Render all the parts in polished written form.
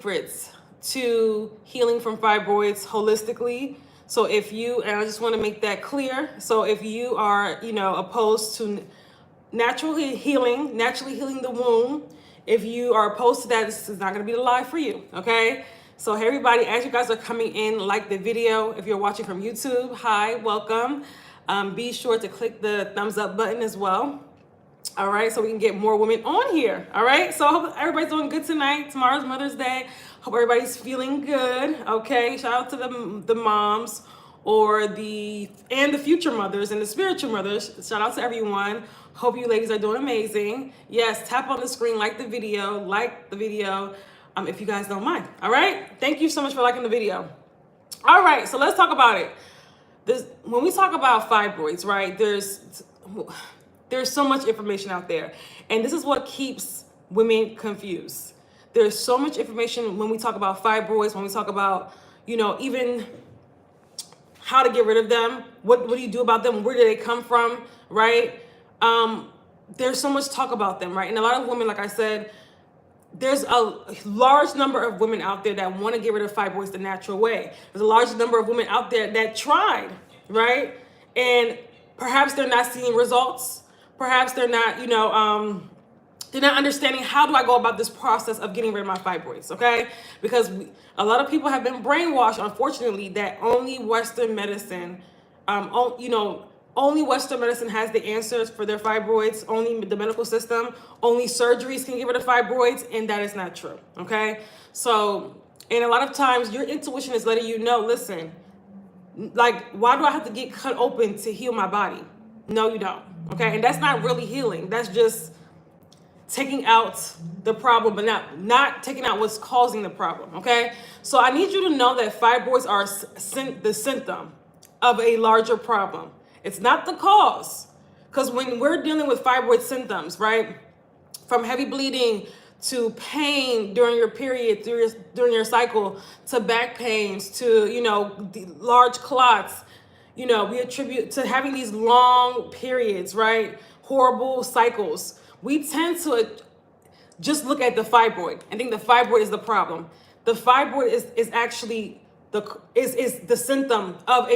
secrets to healing from fibroids holistically. So if you, and I just want to make that clear. So if you are, opposed to naturally healing the womb, if you are opposed to that, this is not going to be the live for you. Okay. So hey everybody, as you guys are coming in, like the video. If you're watching from YouTube, hi, welcome. Be sure to click the thumbs up button as well. All right, so we can get more women on here. All right, so I hope everybody's doing good tonight. Tomorrow's Mother's Day. Hope everybody's feeling good. Okay, shout out to the moms or the future mothers and the spiritual mothers. Shout out to everyone. Hope you ladies are doing amazing. Yes, tap on the screen, like the video, if you guys don't mind. All right, thank you so much for liking the video. All right, so let's talk about it. When we talk about fibroids, right, there's so much information out there, and this is what keeps women confused. There's so much information when we talk about fibroids, when we talk about, even how to get rid of them, what do you do about them, where do they come from, right? There's so much talk about them, right? And a lot of women, like I said, there's a large number of women out there that want to get rid of fibroids the natural way. There's a large number of women out there that tried, right? And perhaps they're not seeing results. Perhaps they're not, they're not understanding, how do I go about this process of getting rid of my fibroids, okay? Because a lot of people have been brainwashed, unfortunately, that only Western medicine, only Western medicine has the answers for their fibroids, only the medical system, only surgeries can get rid of fibroids, and that is not true, okay? So, and a lot of times your intuition is letting you know, listen, like, why do I have to get cut open to heal my body? No, you don't, okay? And that's not really healing. That's just taking out the problem, but not taking out what's causing the problem, okay? So I need you to know that fibroids are the symptom of a larger problem. It's not the cause, because when we're dealing with fibroid symptoms, right, from heavy bleeding to pain during your period, during your cycle, to back pains, to, large clots, we attribute to having these long periods, right, horrible cycles. We tend to just look at the fibroid and think the fibroid is the problem. The fibroid is actually the symptom of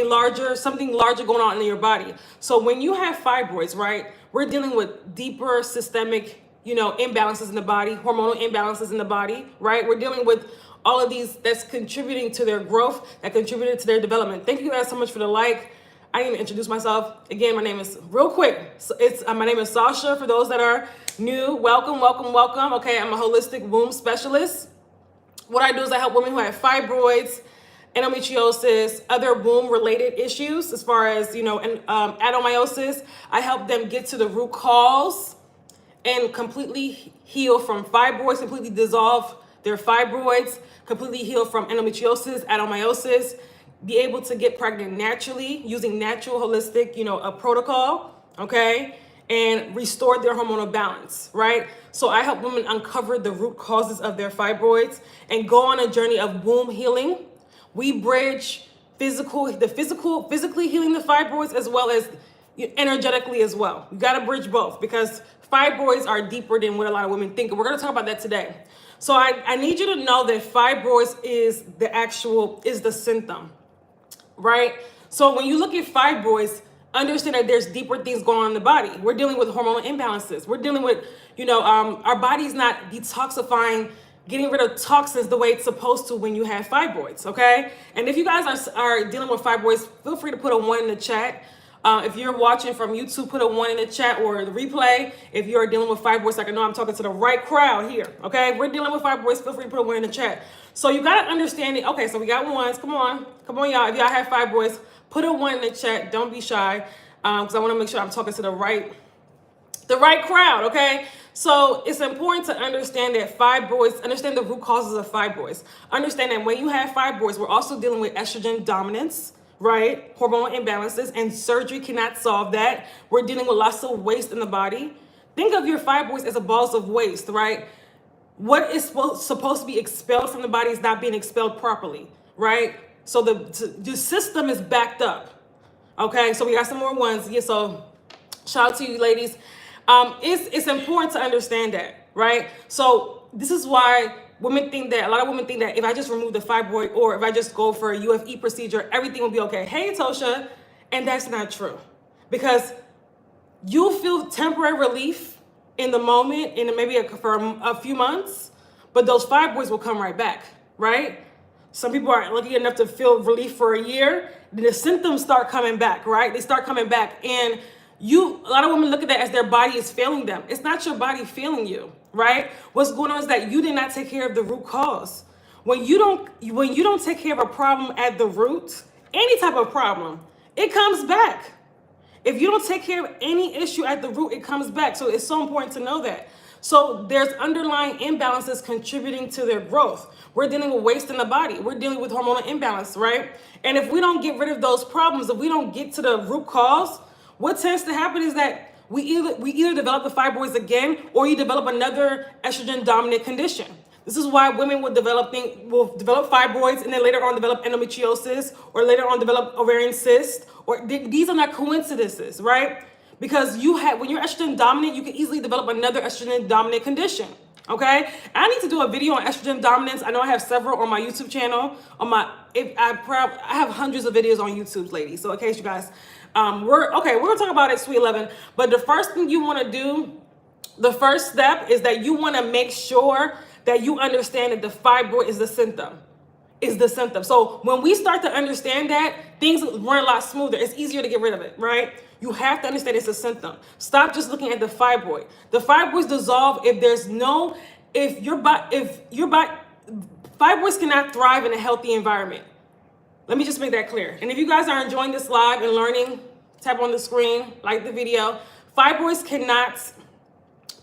something larger going on in your body. So when you have fibroids, right, we're dealing with deeper systemic, imbalances in the body, hormonal imbalances in the body, right? We're dealing with all of these that's contributing to their growth, that contributed to their development. Thank you guys so much for the like. I didn't even introduce myself. Again, my name is, real quick, so my name is Sasha. For those that are new, welcome. Okay, I'm a holistic womb specialist. What I do is I help women who have fibroids, endometriosis, other womb-related issues, as far as, adenomyosis. I help them get to the root cause and completely heal from fibroids, completely dissolve their fibroids, completely heal from endometriosis, adenomyosis, be able to get pregnant naturally using natural, holistic, a protocol, okay, and restore their hormonal balance, right? So I help women uncover the root causes of their fibroids and go on a journey of womb healing. We bridge physically healing the fibroids as well as energetically as well. You got to bridge both, because fibroids are deeper than what a lot of women think. And we're going to talk about that today. So I need you to know that fibroids is the symptom, right? So when you look at fibroids, understand that there's deeper things going on in the body. We're dealing with hormonal imbalances. We're dealing with, our body's not detoxifying, getting rid of toxins the way it's supposed to when you have fibroids, okay? And if you guys are dealing with fibroids, feel free to put a 1 in the chat. If you're watching from YouTube, put a 1 in the chat or the replay. If you're dealing with fibroids, like I know I'm talking to the right crowd here, okay? If we're dealing with fibroids, feel free to put a 1 in the chat. So you got to understand it. Okay, so we got ones. Come on, y'all. If y'all have fibroids, put a 1 in the chat. Don't be shy, because I want to make sure I'm talking to the right crowd, okay? So it's important to understand that fibroids, understand the root causes of fibroids. Understand that when you have fibroids, we're also dealing with estrogen dominance, right? Hormonal imbalances, and surgery cannot solve that. We're dealing with lots of waste in the body. Think of your fibroids as a balls of waste, right? What is supposed to be expelled from the body is not being expelled properly, right? So the system is backed up, okay? So we got some more ones. Yeah, so shout out to you ladies. It's important to understand that, right? So this is why women think that, a lot of women think that if I just remove the fibroid or if I just go for a UFE procedure, everything will be okay. Hey, Tosha. And that's not true, because you'll feel temporary relief in the moment, in maybe for a few months, but those fibroids will come right back, right? Some people are lucky enough to feel relief for a year, then the symptoms start coming back, right? They start coming back, and a lot of women look at that as their body is failing them. It's not your body failing you, right? What's going on is that you did not take care of the root cause. When you don't take care of a problem at the root, any type of problem, it comes back. If you don't take care of any issue at the root, it comes back. So it's so important to know that. So there's underlying imbalances contributing to their growth. We're dealing with waste in the body. We're dealing with hormonal imbalance, right? And if we don't get rid of those problems, if we don't get to the root cause, what tends to happen is that we either develop the fibroids again, or you develop another estrogen dominant condition. This is why women will develop fibroids and then later on develop endometriosis, or later on develop ovarian cysts, or these are not coincidences, right? Because when you're estrogen dominant, you can easily develop another estrogen dominant condition. Okay, I need to do a video on estrogen dominance. I know I have several on my YouTube channel. I have hundreds of videos on YouTube, ladies. So in case you guys, we're gonna talk about it, Sweet 11. But the first thing you want to do, the first step is that you want to make sure that you understand that the fibroid is the symptom. So when we start to understand that, things run a lot smoother. It's easier to get rid of it, right? You have to understand it's a symptom. Stop just looking at the fibroid. The fibroids dissolve if your body, fibroids cannot thrive in a healthy environment. Let me just make that clear. And if you guys are enjoying this live and learning, tap on the screen, like the video. Fibroids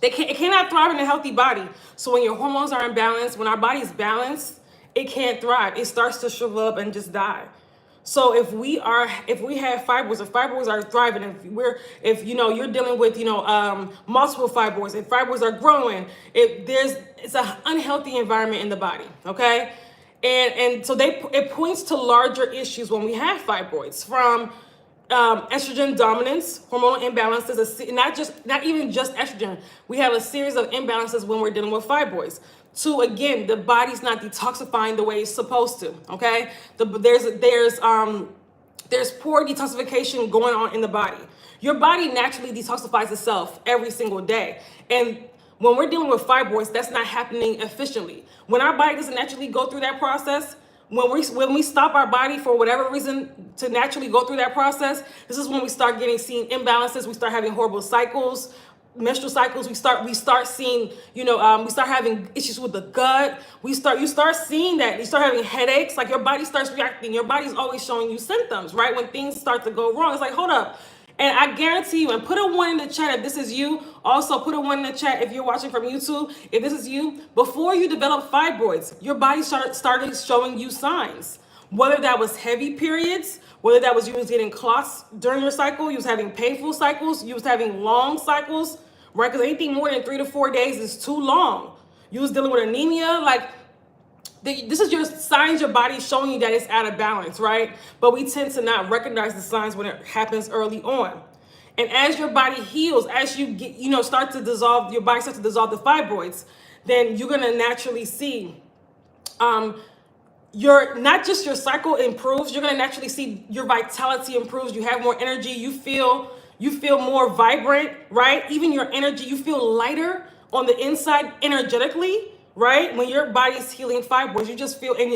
it cannot thrive in a healthy body. So when your hormones are imbalanced, when our body's balanced, it can't thrive. It starts to shrivel up and just die. So if we have fibroids, if fibroids are thriving, if you're dealing with multiple fibroids, if fibroids are growing, it's an unhealthy environment in the body. Okay, and so it points to larger issues when we have fibroids, from estrogen dominance, hormonal imbalances, not even just estrogen. We have a series of imbalances when we're dealing with fibroids. To, again, the body's not detoxifying the way it's supposed to. Okay, there's poor detoxification going on in the body. Your body naturally detoxifies itself every single day, and when we're dealing with fibroids, that's not happening efficiently. When our body doesn't naturally go through that process, when we stop our body for whatever reason to naturally go through that process, this is when we start seeing imbalances. We start having horrible cycles, menstrual cycles. We start seeing, we start having issues with the gut. You start seeing that. You start having headaches. Like, your body starts reacting. Your body's always showing you symptoms, right? When things start to go wrong, it's like, hold up. And I guarantee you, and put a 1 in the chat if this is you. Also put a 1 in the chat if you're watching from YouTube. If this is you, before you develop fibroids, your body started showing you signs. Whether that was heavy periods, whether that was you was getting clots during your cycle, you was having painful cycles, you was having long cycles, right? Because anything more than 3 to 4 days is too long. You was dealing with anemia, this is your signs your body's showing you that it's out of balance, right? But we tend to not recognize the signs when it happens early on. And as your body heals, as you get, start to dissolve, your body starts to dissolve the fibroids, then you're gonna naturally see not just your cycle improves, you're gonna naturally see your vitality improves. You have more energy, you feel more vibrant, right? Even your energy, you feel lighter on the inside energetically, right? When your body's healing fibroids, you just feel, and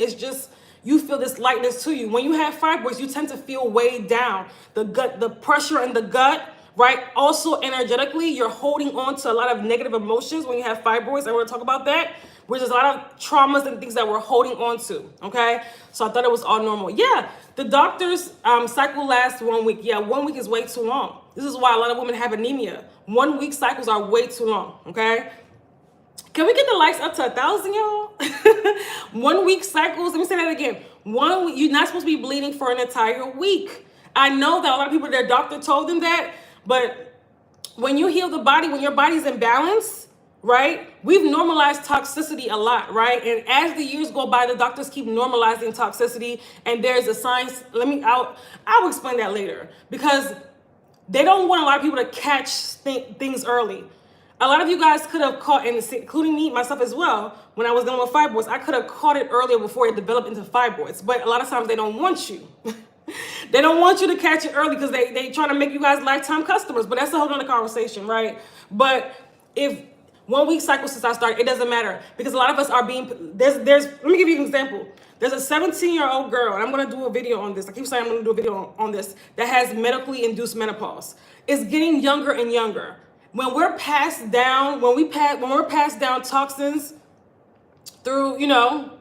you feel this lightness to you. When you have fibroids, you tend to feel weighed down. The gut, the pressure in the gut, right? Also energetically, you're holding on to a lot of negative emotions when you have fibroids. I want to talk about that, where there's a lot of traumas and things that we're holding on to, okay? So I thought it was all normal. Yeah, the doctor's cycle lasts 1 week. Yeah, 1 week is way too long. This is why a lot of women have anemia. 1 week cycles are way too long, okay? Can we get the likes up to 1,000, y'all? 1 week cycles, let me say that again. 1 week, you're not supposed to be bleeding for an entire week. I know that a lot of people, their doctor told them that, but when you heal the body, when your body's in balance, right? We've normalized toxicity a lot, right? And as the years go by, the doctors keep normalizing toxicity, and there's a science. I'll explain that later, because they don't want a lot of people to catch things early. A lot of you guys could have caught, and including me, myself as well, when I was dealing with fibroids, I could have caught it earlier before it developed into fibroids. But a lot of times they don't want you. They don't want you to catch it early because they trying to make you guys lifetime customers. But that's a whole other conversation, right? But if 1 week cycle since I started, it doesn't matter because a lot of us are being, there's, let me give you an example. There's a 17-year-old girl, and I'm going to do a video on this. I keep saying I'm going to do a video on this, that has medically induced menopause. It's getting younger and younger. When we're passed down, when we're passed down toxins through, if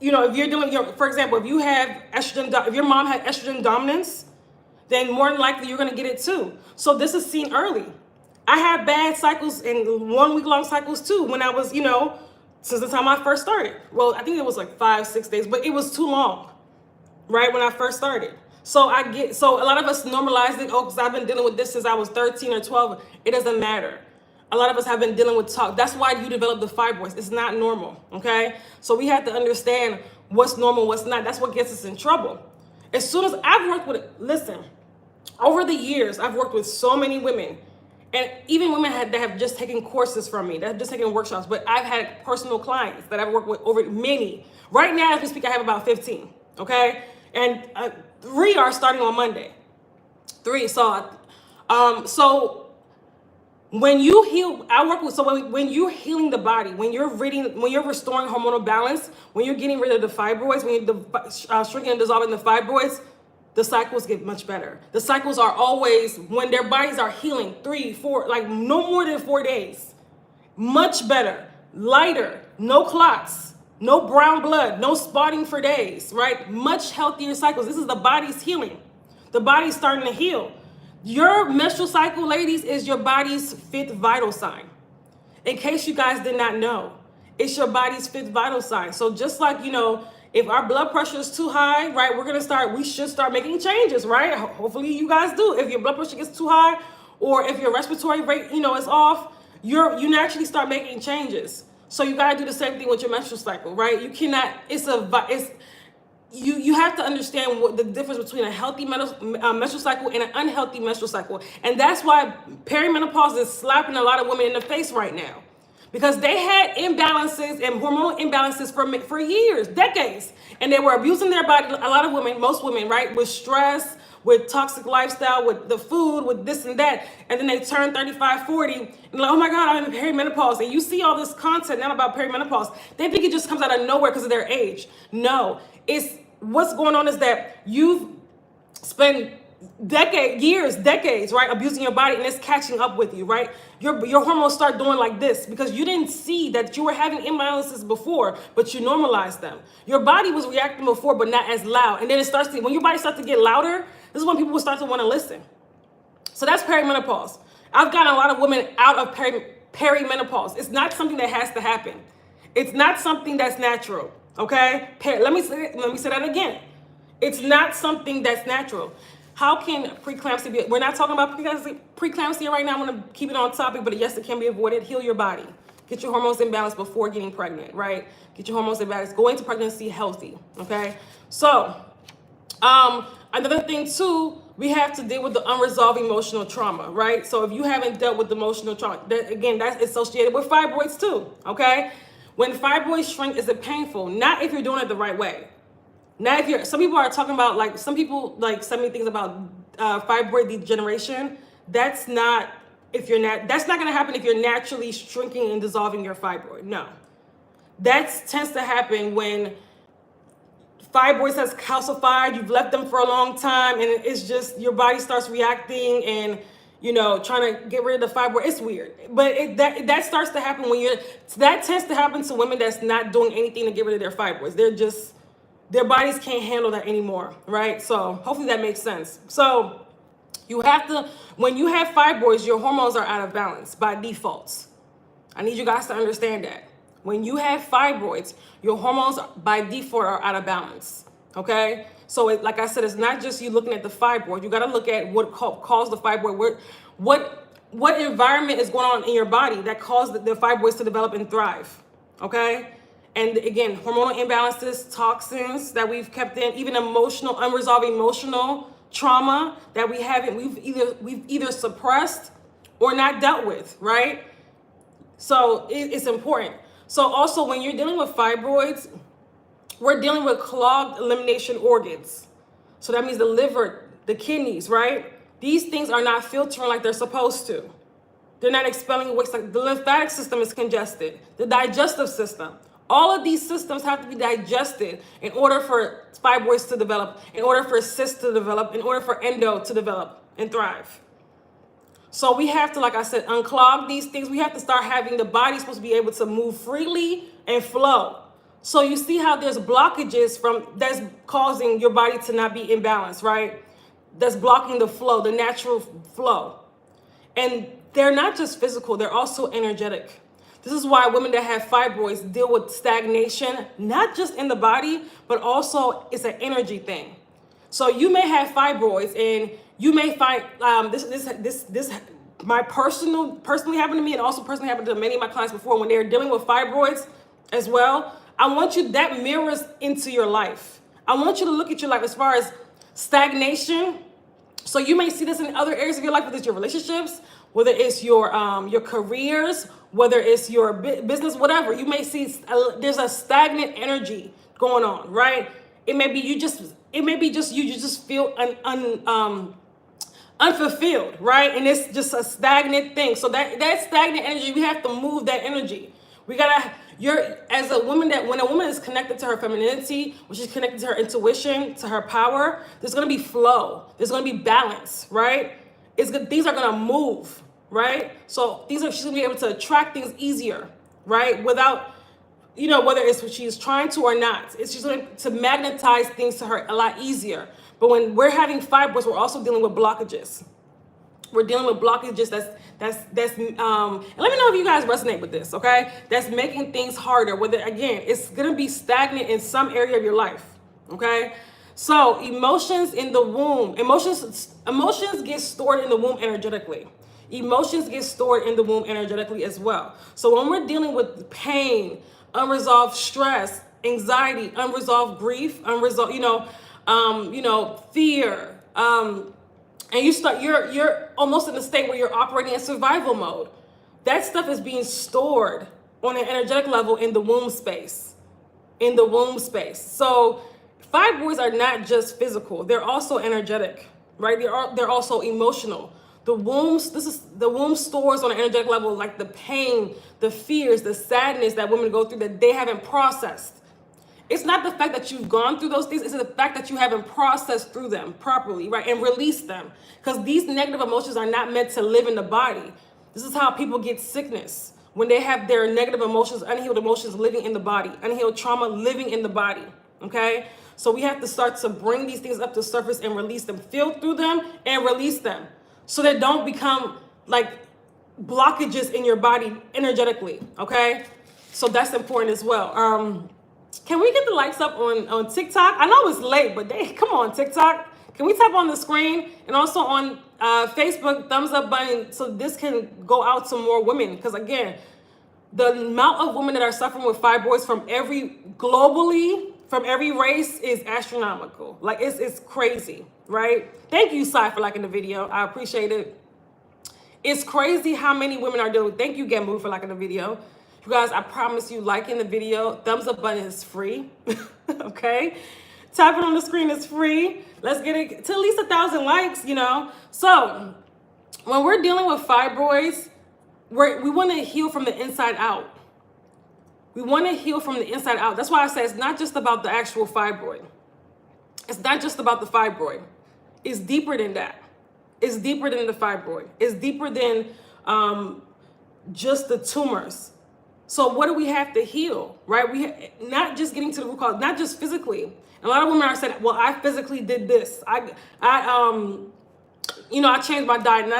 you're doing for example, if you have estrogen, if your mom had estrogen dominance, then more than likely you're going to get it too. So this is seen early. I had bad cycles and 1 week long cycles too when I was, since the time I first started. Well, I think it was like 5-6 days, but it was too long, right? When I first started. So a lot of us normalized it. Oh, because I've been dealing with this since I was 13 or 12. It doesn't matter. A lot of us have been dealing with talk. That's why you develop the fibroids. It's not normal, okay? So we have to understand what's normal, what's not. That's what gets us in trouble. As soon as I've worked with, listen, over the years, I've worked with so many women, and even women that have just taken courses from me, that have just taken workshops, but I've had personal clients that I've worked with over many. Right now, as we speak, I have about 15, okay? And 3 are starting on Monday. 3. So when you heal, I work with, so when you're healing the body, when you're restoring hormonal balance, when you're getting rid of the fibroids, when you're shrinking and dissolving the fibroids, the cycles get much better. The cycles are always, when their bodies are healing, 3, 4, like no more than 4 days. Much better, lighter, no clots, no brown blood, no spotting for days, right? Much healthier cycles. This is the body's healing. The body's starting to heal. Your menstrual cycle, ladies, is your body's 5th vital sign. In case you guys did not know, it's your body's 5th vital sign. So just like, if our blood pressure is too high, right, we should start making changes, right? Hopefully you guys do. If your blood pressure gets too high, or if your respiratory rate, is off, you naturally start making changes. So you gotta do the same thing with your menstrual cycle, right? You cannot, you have to understand what the difference between a healthy menstrual cycle and an unhealthy menstrual cycle. And that's why perimenopause is slapping a lot of women in the face right now. Because they had imbalances and hormonal imbalances for years, decades. And they were abusing their body, a lot of women, most women, right? With stress, with toxic lifestyle, with the food, with this and that. And then they turn 35, 40, and like, oh my God, I'm in perimenopause. And you see all this content now about perimenopause. They think it just comes out of nowhere because of their age. No, what's going on is that you've spent decades, right, abusing your body, and it's catching up with you, right? Your hormones start doing like this because you didn't see that you were having imbalances before, but you normalized them. Your body was reacting before, but not as loud. And then when your body starts to get louder, this is when people will start to want to listen. So that's perimenopause. I've gotten a lot of women out of perimenopause. It's not something that has to happen. It's not something that's natural, okay? Let me say that again. It's not something that's natural. How can preeclampsia be? We're not talking about preeclampsia right now. I'm going to keep it on topic, but yes, it can be avoided. Heal your body. Get your hormones in balance before getting pregnant, right? Get your hormones in balance. Go into pregnancy healthy, okay? So, another thing too, we have to deal with the unresolved emotional trauma, right? So if you haven't dealt with the emotional trauma, that's associated with fibroids too, okay? When fibroids shrink, is it painful? Not if you're doing it the right way. Now, some people are talking about, some people send me things about fibroid degeneration. That's not going to happen if you're naturally shrinking and dissolving your fibroid. No, that tends to happen when fibroids has calcified. You've left them for a long time, and it's just your body starts reacting and trying to get rid of the fibroid. It's weird, but that starts to happen that tends to happen to women that's not doing anything to get rid of their fibroids. Their bodies can't handle that anymore, right? So hopefully that makes sense. So when you have fibroids, your hormones are out of balance by default. I need you guys to understand that. When you have fibroids, your hormones by default are out of balance, okay? So like I said, it's not just you looking at the fibroid. You got to look at what caused the fibroid. What environment is going on in your body that caused the fibroids to develop and thrive, okay? And again, hormonal imbalances, toxins that we've kept in, even unresolved emotional trauma that we've either suppressed or not dealt with, right? So it's important. So also when you're dealing with fibroids, we're dealing with clogged elimination organs. So that means the liver, the kidneys, right? These things are not filtering like they're supposed to. They're not expelling waste. Like the lymphatic system is congested, the digestive system. All of these systems have to be digested in order for fibroids to develop, in order for cysts to develop, in order for endo to develop and thrive. So we have to, like I said, unclog these things. We have to start having the body supposed to be able to move freely and flow. So you see how there's blockages that's causing your body to not be in balance, right? That's blocking the flow, the natural flow. And they're not just physical, they're also energetic. This is why women that have fibroids deal with stagnation, not just in the body, but also it's an energy thing. So you may have fibroids and you may find this personally happened to me, and also personally happened to many of my clients before when they're dealing with fibroids as well. I want you, that mirrors into your life. I want you to look at your life as far as stagnation. So you may see this in other areas of your life, whether it's your relationships, whether it's your careers, whether it's your business, whatever. You may see there's a stagnant energy going on, right? It may be you just feel unfulfilled, right? And it's just a stagnant thing. So that stagnant energy, we have to move that energy. We gotta, as a woman, when a woman is connected to her femininity, when she's connected to her intuition, to her power, there's gonna be flow. There's gonna be balance, right? Things are gonna move, right? So she's gonna be able to attract things easier, right? Without, whether it's what she's trying to or not, she's going to magnetize things to her a lot easier. But when we're having fibroids, we're also dealing with blockages. We're dealing with blockages and let me know if you guys resonate with this, okay? That's making things harder. Whether, again, it's going to be stagnant in some area of your life, okay? So emotions in the womb, emotions get stored in the womb energetically. Emotions get stored in the womb energetically as well. So when we're dealing with pain, unresolved stress, anxiety, unresolved grief, fear, and you're almost in a state where you're operating in survival mode. That stuff is being stored on an energetic level in the womb space. So fibroids are not just physical; they're also energetic, right? They're also emotional. The womb stores on an energetic level, like the pain, the fears, the sadness that women go through that they haven't processed. It's not the fact that you've gone through those things, it's the fact that you haven't processed through them properly, right? And released them. Because these negative emotions are not meant to live in the body. This is how people get sickness. When they have their negative emotions, unhealed emotions living in the body, unhealed trauma living in the body, okay? So we have to start to bring these things up to the surface and release them, feel through them and release them. So they don't become like blockages in your body energetically, okay? So that's important as well. Can we get the likes up on TikTok? I know it's late, but come on, TikTok. Can we tap on the screen? And also on Facebook, thumbs up button, so this can go out to more women. Because again, the amount of women that are suffering with fibroids globally, from every race is astronomical. Like it's crazy, right? Thank you, Sai, for liking the video. I appreciate it. It's crazy how many women are doing. Thank you, Gamu, for liking the video. You guys, I promise you, liking the video, thumbs up button is free. Okay? Tapping on the screen is free. Let's get it to at least 1,000 likes, So when we're dealing with fibroids, we want to heal from the inside out. We want to heal from the inside out. That's why I say it's not just about the actual fibroid. It's not just about the fibroid. It's deeper than that. It's deeper than the fibroid. It's deeper than just the tumors. So what do we have to heal, right? Not just getting to the root cause, not just physically. A lot of women are saying, well, I physically did this. I changed my diet and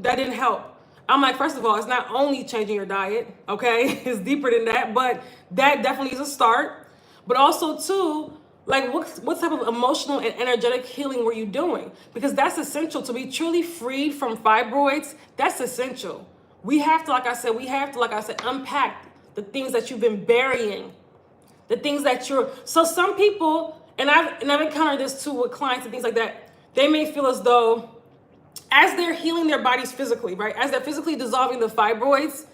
that didn't help. I'm like, first of all, it's not only changing your diet, okay? It's deeper than that, but that definitely is a start. But also too, like what type of emotional and energetic healing were you doing? Because that's essential to be truly freed from fibroids. That's essential. We have to, like I said, unpack the things that you've been burying, the things that so some people, and I've encountered this too with clients and things like that, they may feel as though as they're healing their bodies physically, right? As they're physically dissolving the fibroids,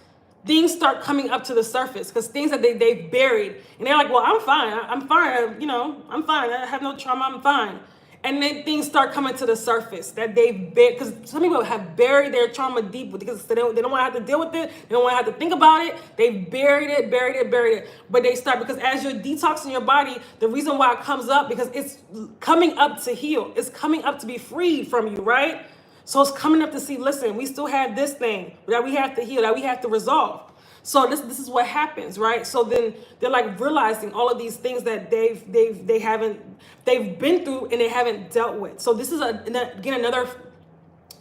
things start coming up to the surface, because things that they've buried, and they're like, well, I'm fine. I'm fine. I'm fine. I have no trauma. I'm fine. And then things start coming to the surface that they've buried, because some people have buried their trauma deep because they don't want to have to deal with it. They don't want to have to think about it. They've buried it. But they start, because as you're detoxing your body, the reason why it comes up, because it's coming up to heal. It's coming up to be freed from you, right? So it's coming up to see, listen, we still have this thing that we have to heal, that we have to resolve. So this is what happens, right? So then they're like realizing all of these things that they've been through and they haven't dealt with. So this is again another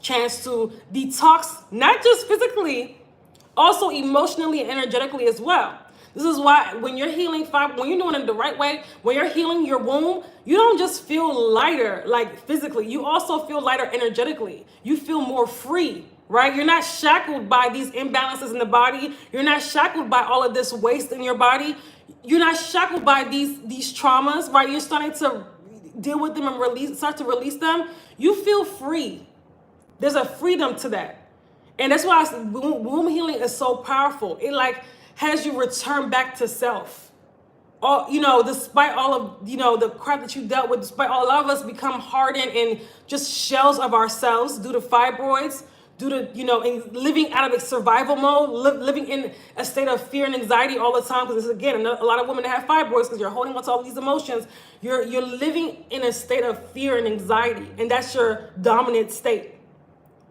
chance to detox, not just physically, also emotionally and energetically as well. This is why when you're healing when you're doing it the right way, when you're healing your womb, you don't just feel lighter like physically, you also feel lighter energetically. You feel more free. Right? You're not shackled by these imbalances in the body. You're not shackled by all of this waste in your body. You're not shackled by these traumas, right? You're starting to deal with them and start to release them. You feel free. There's a freedom to that. And that's why womb healing is so powerful. It like has you return back to self. Despite all of, the crap that you dealt with, despite a lot of us become hardened and just shells of ourselves due to fibroids, due to, in living out of a survival mode, living in a state of fear and anxiety all the time. Because again, a lot of women that have fibroids, because you're holding on to all these emotions, you're living in a state of fear and anxiety. And that's your dominant state,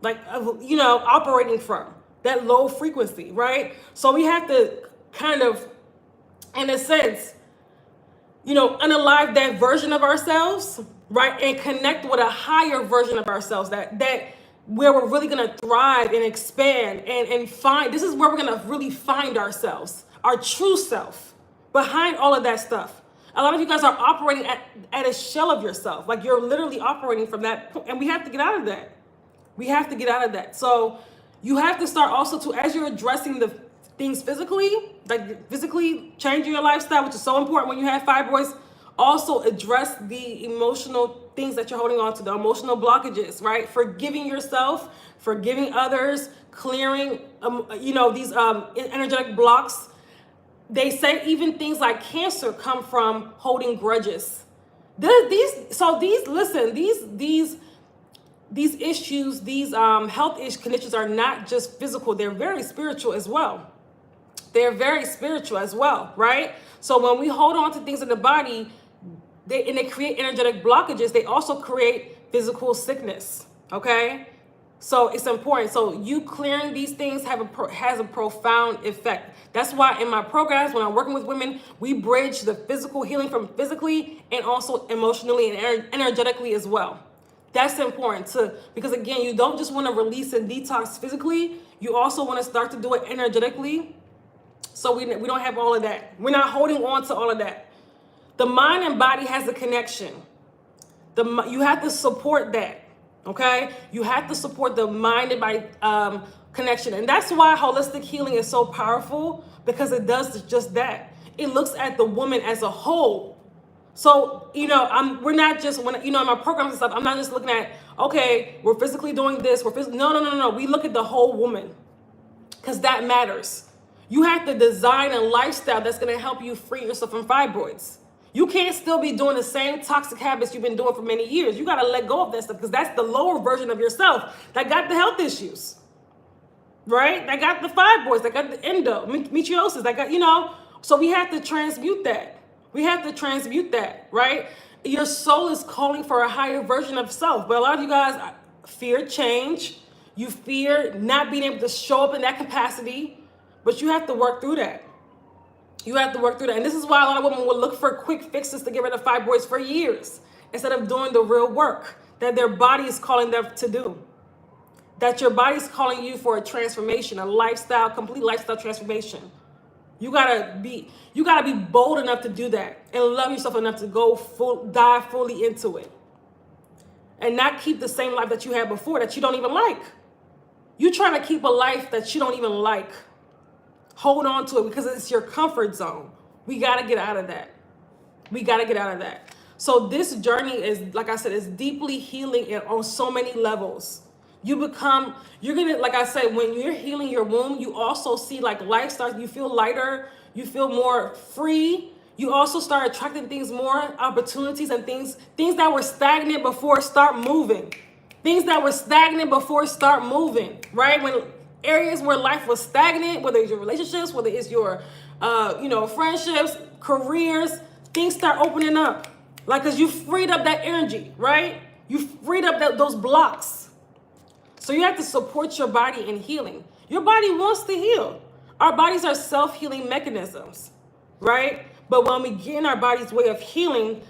operating from that low frequency, right? So we have to kind of, in a sense, unalive that version of ourselves, right? And connect with a higher version of ourselves that where we're really going to thrive and expand and find, this is where we're going to really find ourselves, our true self behind all of that stuff. A lot of you guys are operating at a shell of yourself. Like you're literally operating from that. And we have to get out of that. We have to get out of that. So you have to start also to, as you're addressing the things physically, like physically changing your lifestyle, which is so important when you have fibroids, also address the emotional things that you're holding on to, the emotional blockages, right? Forgiving yourself, forgiving others, clearing, these energetic blocks. They say even things like cancer come from holding grudges. These issues, these health conditions are not just physical. They're very spiritual as well. They're very spiritual as well, right? So when we hold on to things in the body, they create energetic blockages. They also create physical sickness, okay? So it's important. So you clearing these things has a profound effect. That's why in my programs, when I'm working with women, we bridge the physical healing from physically and also emotionally and energetically as well. That's important because again, you don't just want to release and detox physically. You also want to start to do it energetically. So we don't have all of that. We're not holding on to all of that. The mind and body has a connection. You have to support that, okay? You have to support the mind and body connection. And that's why holistic healing is so powerful, because it does just that. It looks at the woman as a whole. So, we're not just, in my programs and stuff, I'm not just looking at, okay, we're physically doing this. No. We look at the whole woman, because that matters. You have to design a lifestyle that's going to help you free yourself from fibroids. You can't still be doing the same toxic habits you've been doing for many years. You got to let go of that stuff, because that's the lower version of yourself that got the health issues, right? That got the fibroids, that got the endometriosis, that got, so we have to transmute that. We have to transmute that, right? Your soul is calling for a higher version of self. But a lot of you guys fear change. You fear not being able to show up in that capacity, but you have to work through that. You have to work through that. And this is why a lot of women will look for quick fixes to get rid of fibroids for years instead of doing the real work that their body is calling them to do. That your body's calling you for a transformation, a lifestyle, complete lifestyle transformation. You gotta be bold enough to do that and love yourself enough to dive fully into it. And not keep the same life that you had before that you don't even like. You're trying to keep a life that you don't even like. Hold on to it because it's your comfort zone. We got to get out of that. We got to get out of that. So this journey is, like I said, is deeply healing on so many levels. you're gonna, like I said, when you're healing your womb, you also see like life starts, you feel lighter, you feel more free. You also start attracting things more, opportunities and things that were stagnant before start moving. Things that were stagnant before start moving, right? When areas where life was stagnant, whether it's your relationships, whether it's your, friendships, careers, things start opening up. Like, cause you freed up that energy, right? You freed up those blocks. So you have to support your body in healing. Your body wants to heal. Our bodies are self-healing mechanisms, right? But when we get in our body's way of healing,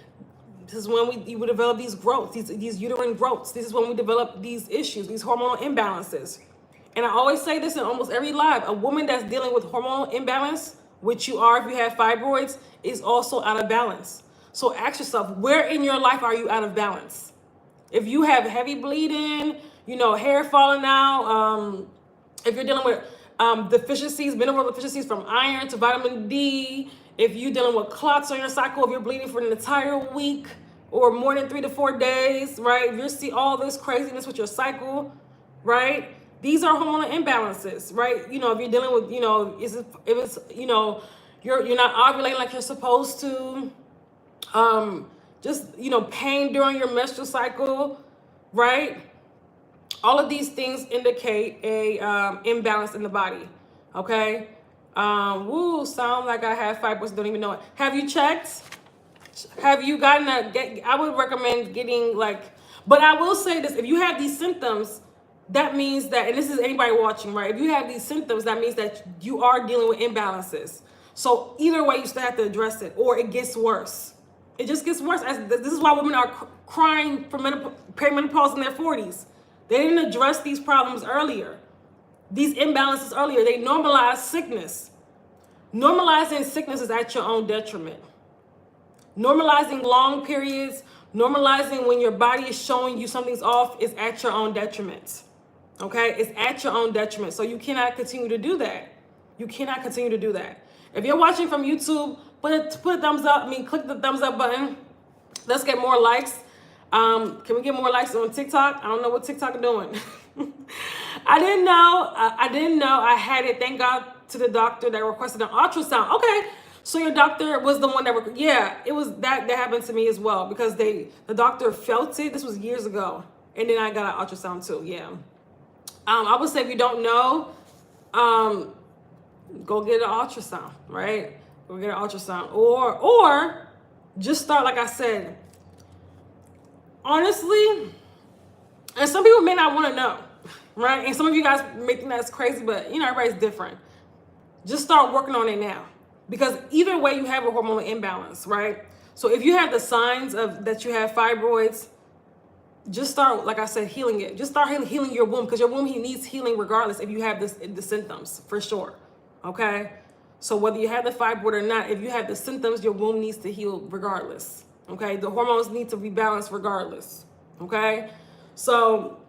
this is when we develop these growths, these uterine growths. This is when we develop these issues, these hormonal imbalances. And I always say this in almost every live, a woman that's dealing with hormonal imbalance, which you are if you have fibroids, is also out of balance. So ask yourself, where in your life are you out of balance? If you have heavy bleeding, hair falling out, if you're dealing with deficiencies, mineral deficiencies from iron to vitamin D, if you're dealing with clots on your cycle, if you're bleeding for an entire week or more than 3 to 4 days, right? If you see all this craziness with your cycle, right? These are hormonal imbalances, right? If you're dealing with, you're not ovulating like you're supposed to, pain during your menstrual cycle, right? All of these things indicate a imbalance in the body, okay? Sound like I have fibroids, don't even know it. Have you checked? Have you gotten I would recommend getting but I will say this, if you have these symptoms, that means that, and this is anybody watching, right? If you have these symptoms, that means that you are dealing with imbalances. So either way, you still have to address it, or it gets worse. It just gets worse. This is why women are crying for perimenopause in their 40s. They didn't address these problems earlier. These imbalances earlier. They normalize sickness. Normalizing sickness is at your own detriment. Normalizing long periods, normalizing when your body is showing you something's off is at your own detriment. Okay? It's at your own detriment. So you cannot continue to do that. You cannot continue to do that. If you're watching from YouTube, put a thumbs up. click the thumbs up button. Let's get more likes. Can we get more likes on TikTok? I don't know what TikTok is doing. I didn't know I had it. Thank God to the doctor that requested an ultrasound. Okay. So your doctor was the one that, it was that happened to me as well, because the doctor felt it. This was years ago. And then I got an ultrasound too. Yeah. I would say if you don't know, go get an ultrasound, right? Go get an ultrasound, or just start, like I said, honestly, and some people may not want to know, right? And some of you guys may think that's crazy, but everybody's different. Just start working on it now, because either way you have a hormonal imbalance, right? So if you have the signs of that you have fibroids, just start, like I said, healing it. Just start healing your womb, because your womb needs healing regardless if you have the symptoms, for sure. Okay? So whether you have the fibroid or not, if you have the symptoms, your womb needs to heal regardless. Okay? The hormones need to be balanced regardless. Okay? So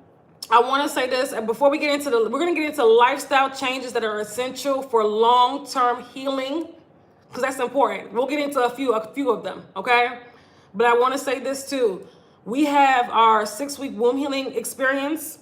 I want to say this, and before we get into we're going to get into lifestyle changes that are essential for long-term healing, because that's important. We'll get into a few of them. Okay? But I want to say this too. We have our 6-week womb healing experience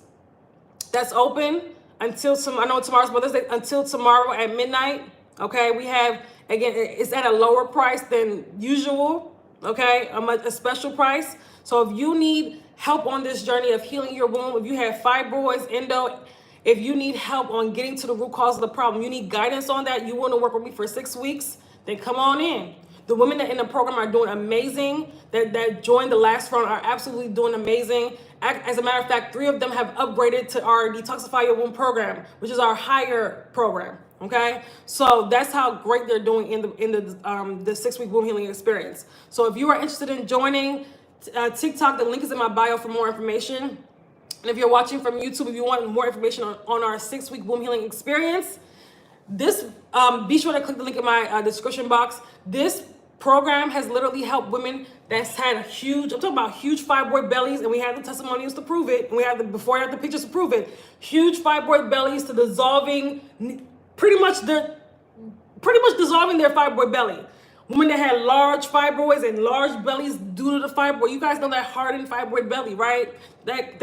that's open until tomorrow. I know tomorrow's Mother's Day, until tomorrow at midnight. Okay, we have, again, it's at a lower price than usual. Okay, a special price. So if you need help on this journey of healing your womb, if you have fibroids, endo, if you need help on getting to the root cause of the problem, you need guidance on that, you want to work with me for 6 weeks, then come on in. The women that in the program are doing amazing, that joined the last round are absolutely doing amazing. As a matter of fact, 3 of them have upgraded to our Detoxify Your Womb program, which is our higher program. Okay, so that's how great they're doing in the 6-week womb healing experience. So if you are interested in joining TikTok, the link is in my bio for more information. And if you're watching from YouTube, if you want more information on our 6-week womb healing experience, be sure to click the link in my description box. This program has literally helped women that's had I'm talking about huge fibroid bellies, and we have the testimonials to prove it, and we have the before and after pictures to prove it. Huge fibroid bellies to dissolving, pretty much dissolving their fibroid belly. Women that had large fibroids and large bellies due to the fibroid. You guys know that hardened fibroid belly, right? That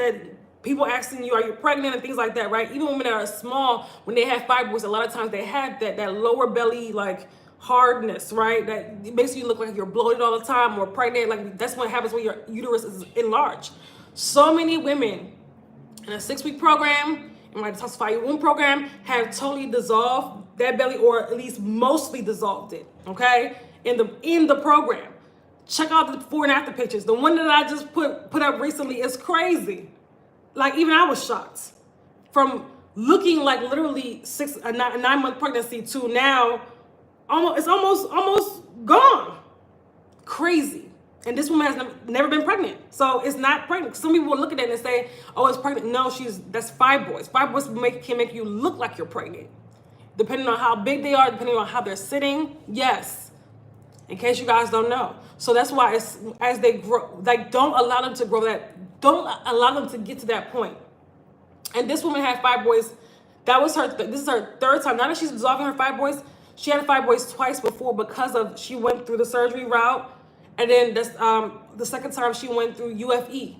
people asking you, are you pregnant and things like that, right? Even women that are small, when they have fibroids, a lot of times they have that lower belly, like hardness, right? That makes you look like you're bloated all the time or pregnant. Like that's what happens when your uterus is enlarged. So many women in a 6-week program, in my Detoxify Your Womb program, have totally dissolved that belly, or at least mostly dissolved it, okay? In the program. Check out the before and after pictures. The one that I just put up recently is crazy. Like even I was shocked. From looking like literally a 9-month pregnancy to now, it's almost gone. Crazy. And this woman has never been pregnant. So it's not pregnant. Some people will look at it and say, oh, it's pregnant. No, that's fibroids. Fibroids can make you look like you're pregnant. Depending on how big they are, depending on how they're sitting, yes. In case you guys don't know. So that's why it's, as they grow, like don't allow them to grow that, don't allow them to get to that point. And this woman had fibroids. That was this is her 3rd time. Now that she's dissolving her fibroids, she had fibroids twice before because she went through the surgery route. And then that's the 2nd time she went through UFE.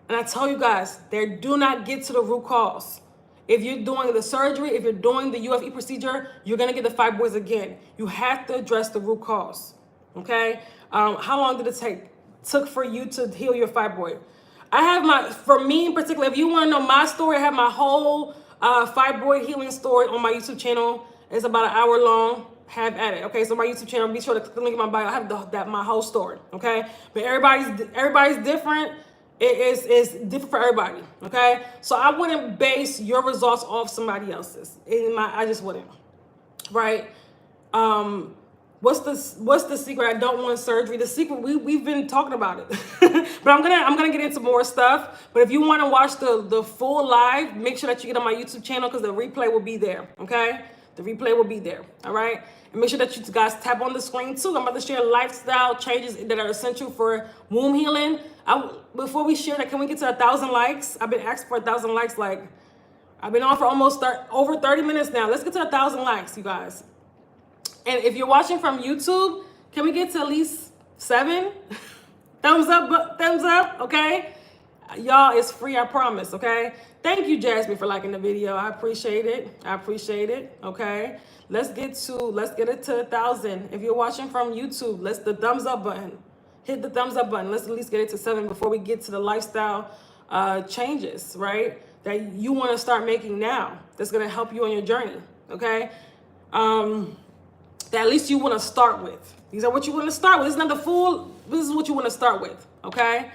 And I tell you guys, they do not get to the root cause. If you're doing the surgery, if you're doing the UFE procedure, you're going to get the fibroids again. You have to address the root cause. Okay? How long did it took for you to heal your fibroid? I have for me in particular, if you want to know my story, I have my whole fibroid healing story on my YouTube channel. It's about an hour long. Have at it. Okay, so my YouTube channel, be sure to click the link in my bio. I have my whole story. Okay, but everybody's different. It's different for everybody. Okay, so I wouldn't base your results off somebody else's. I just wouldn't. Right? What's the secret? I don't want surgery. The secret, we've been talking about it. But I'm gonna get into more stuff. But if you want to watch the full live, make sure that you get on my YouTube channel because the replay will be there. Okay. The replay will be there, all right? And make sure that you guys tap on the screen too. I'm about to share lifestyle changes that are essential for womb healing. Before we share that, can we get to 1,000 likes? I've been asked for 1,000 likes. Like, I've been on for almost over 30 minutes now. Let's get to 1,000 likes, you guys. And if you're watching from YouTube, can we get to at least 7? Thumbs up, okay? Y'all, it's free, I promise, okay? Thank you, Jasmine, for liking the video. I appreciate it. Okay. Let's get it to 1,000. If you're watching from YouTube, the thumbs up button. Hit the thumbs up button. Let's at least get it to 7 before we get to the lifestyle changes, right? That you want to start making now. That's gonna help you on your journey. Okay. That at least you want to start with. These are what you want to start with. This is not the full. This is what you want to start with. Okay.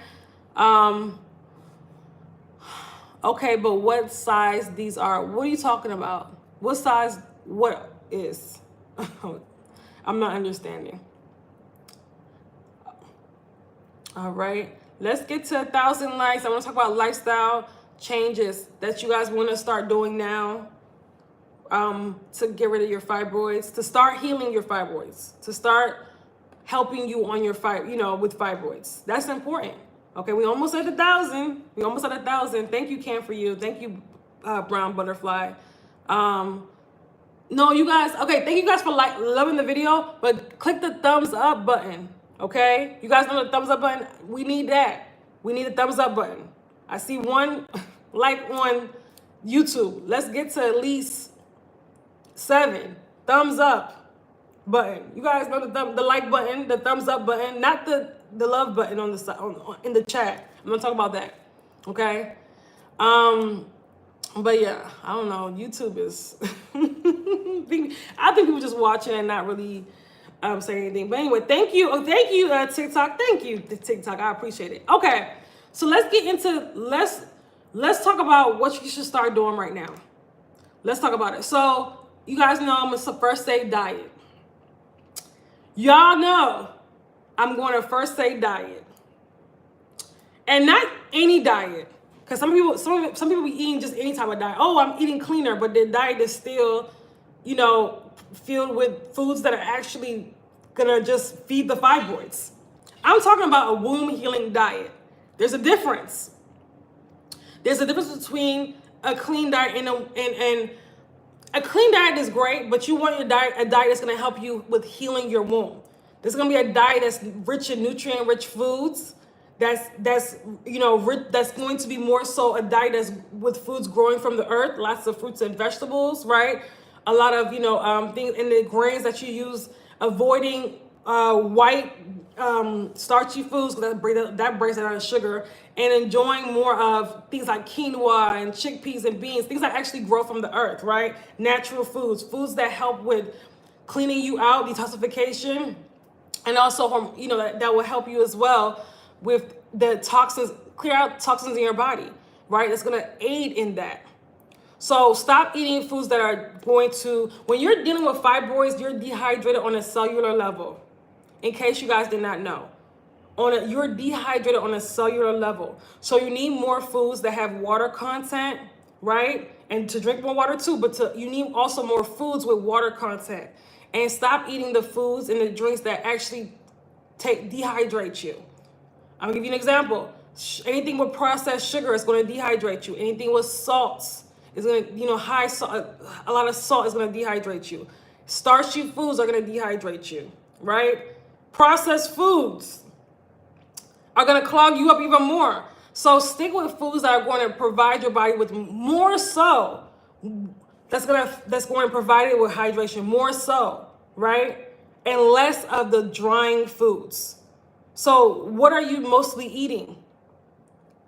Okay, but what size these are? What are you talking about? What size? What is? I'm not understanding. All right, let's get to 1,000 likes. I want to talk about lifestyle changes that you guys want to start doing now to get rid of your fibroids, to start healing your fibroids, to start helping you on your with fibroids. That's important. Okay, we almost at 1,000. Thank you, Cam, for you. Thank you, Brown Butterfly. No, you guys. Okay, thank you guys for loving the video, but click the thumbs up button. Okay, you guys know the thumbs up button. We need that. We need the thumbs up button. I see one like on YouTube. Let's get to at least 7 thumbs up button. You guys know the like button, the thumbs up button, not the love button on the side in the chat. I'm gonna talk about that. Okay. But yeah, I don't know. YouTube is I think people just watching and not really saying anything. But anyway, thank you. Oh, thank you, TikTok. Thank you, TikTok. I appreciate it. Okay. So let's get into let's talk about what you should start doing right now. Let's talk about it. So you guys know I'm a first aid diet. Y'all know I'm going to first aid diet, and not any diet, because some people be eating just any type of diet. Oh, I'm eating cleaner, but their diet is still, filled with foods that are actually gonna just feed the fibroids. I'm talking about a womb healing diet. There's a difference. There's a difference between a clean diet and a clean diet is great, but you want a diet that's gonna help you with healing your womb. There's gonna be a diet that's rich in nutrient-rich foods that's that's going to be more so a diet that's with foods growing from the earth, lots of fruits and vegetables, right? A lot of things in the grains that you use, avoiding white starchy foods because that breaks down the sugar, and enjoying more of things like quinoa and chickpeas and beans, things that actually grow from the earth, right? Natural foods that help with cleaning you out, detoxification, and also that will help you as well with the toxins, clear out toxins in your body, right? It's going to aid in that. So stop eating foods that are going to, when you're dealing with fibroids, you're dehydrated on a cellular level. In case you guys did not know, you're dehydrated on a cellular level. So you need more foods that have water content, right? And to drink more water too, but you need also more foods with water content. And stop eating the foods and the drinks that actually dehydrate you. I'm gonna give you an example. Anything with processed sugar is going to dehydrate you. Anything with salts is going to, high salt, a lot of salt is going to dehydrate you. Starchy foods are going to dehydrate you, right? Processed foods are going to clog you up even more. So stick with foods that are going to provide your body with more so. That's going to provide it with hydration more so, right? And less of the drying foods. So what are you mostly eating?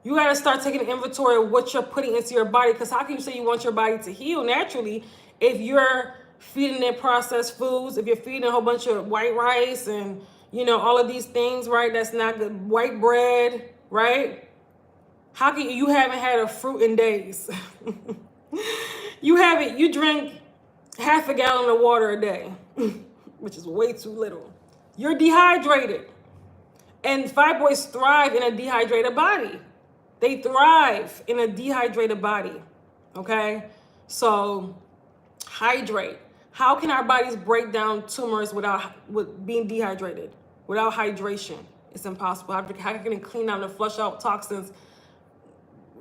You got to start taking an inventory of what you're putting into your body, because how can you say you want your body to heal naturally if you're feeding it processed foods, if you're feeding a whole bunch of white rice and, all of these things, right? That's not good. White bread, right? How can you haven't had a fruit in days? You drink half a gallon of water a day, which is way too little. You're dehydrated. And fibroids thrive in a dehydrated body. They thrive in a dehydrated body, okay? So hydrate. How can our bodies break down tumors with being dehydrated, without hydration? It's impossible. How can it clean out and flush out toxins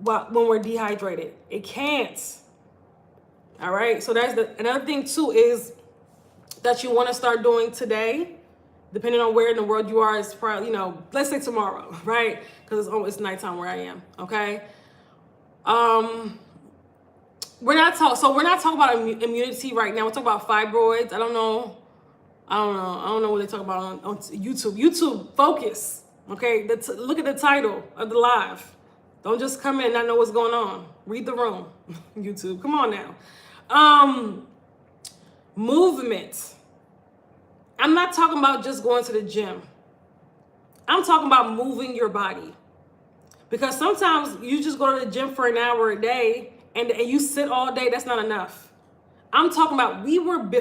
when we're dehydrated? It can't. All right, so that's another thing too is that you want to start doing today, depending on where in the world you are. It's probably, let's say tomorrow, right? Because it's nighttime where I am, okay? We're not talking about immunity right now. We're talking about fibroids. I don't know what they talk about on YouTube. YouTube, focus, okay? Look at the title of the live. Don't just come in and not know what's going on. Read the room, YouTube. Come on now. Movement. I'm not talking about just going to the gym. I'm talking about moving your body. Because sometimes you just go to the gym for an hour a day and you sit all day. That's not enough. I'm talking about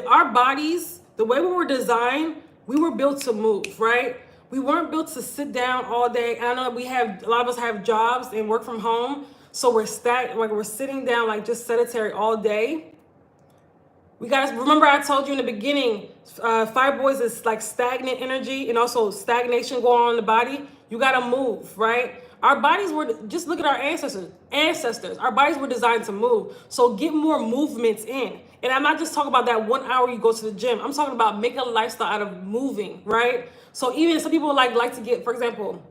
our bodies, the way we were designed, we were built to move, right? We weren't built to sit down all day. I know a lot of us have jobs and work from home. So we're sitting down like just sedentary all day. We gotta remember, I told you in the beginning, fibroids is like stagnant energy and also stagnation going on in the body. You gotta move, right? Our bodies just look at our ancestors. Our bodies were designed to move. So get more movements in. And I'm not just talking about that 1 hour you go to the gym. I'm talking about making a lifestyle out of moving, right? So even some people like to get, for example,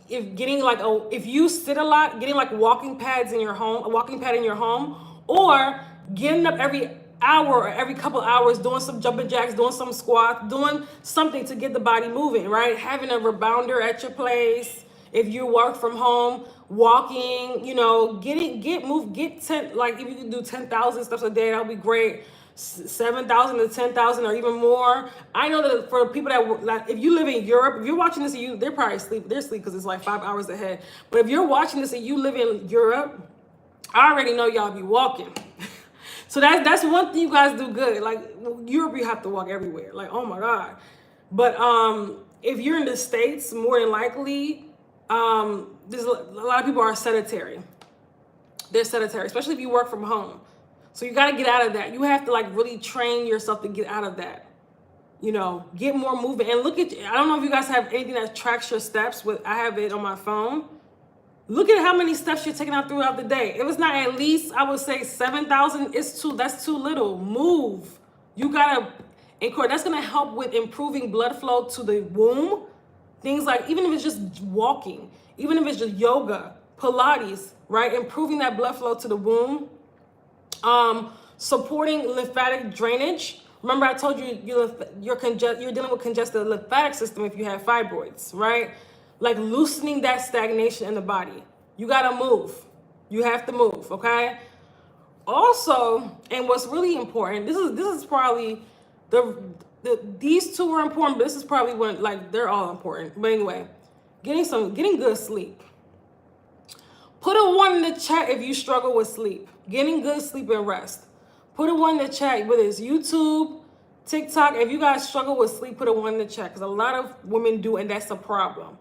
if you sit a lot, getting like walking pads in your home, a walking pad in your home, or getting up every hour or every couple hours, doing some jumping jacks, doing some squats, doing something to get the body moving, right? Having a rebounder at your place. If you work from home, walking, get 10, like if you can do 10,000 steps a day, that would be great. 7,000 to 10,000 or even more. I know that for people that, if you live in Europe, if you're watching this, they're probably asleep. They're asleep because it's like 5 hours ahead. But if you're watching this and you live in Europe, I already know y'all be walking. So that's one thing you guys do good. Like Europe, you have to walk everywhere. Like, oh my God. But if you're in the States, more than likely, there's a lot of people are sedentary. They're sedentary, especially if you work from home. So you got to get out of that. You have to like really train yourself to get out of that. Get more movement and look at. I don't know if you guys have anything that tracks your steps. I have it on my phone. Look at how many steps you're taking out throughout the day. If it's not at least, I would say 7,000, that's too little. Move. You gotta encourage. That's gonna help with improving blood flow to the womb, Things like, even if it's just walking, even if it's just yoga, Pilates, right? Improving that blood flow to the womb, supporting lymphatic drainage. Remember, I told you you're dealing with congested lymphatic system if you have fibroids, right? Like loosening that stagnation in the body. You gotta move. You have to move, okay? Also, and what's really important, this is probably these two are important, but this is probably one, like, they're all important. But anyway, getting good sleep. Put a 1 in the chat if you struggle with sleep. Getting good sleep and rest. Put a 1 in the chat, whether it's YouTube, TikTok. If you guys struggle with sleep, put a 1 in the chat, because a lot of women do, and that's a problem.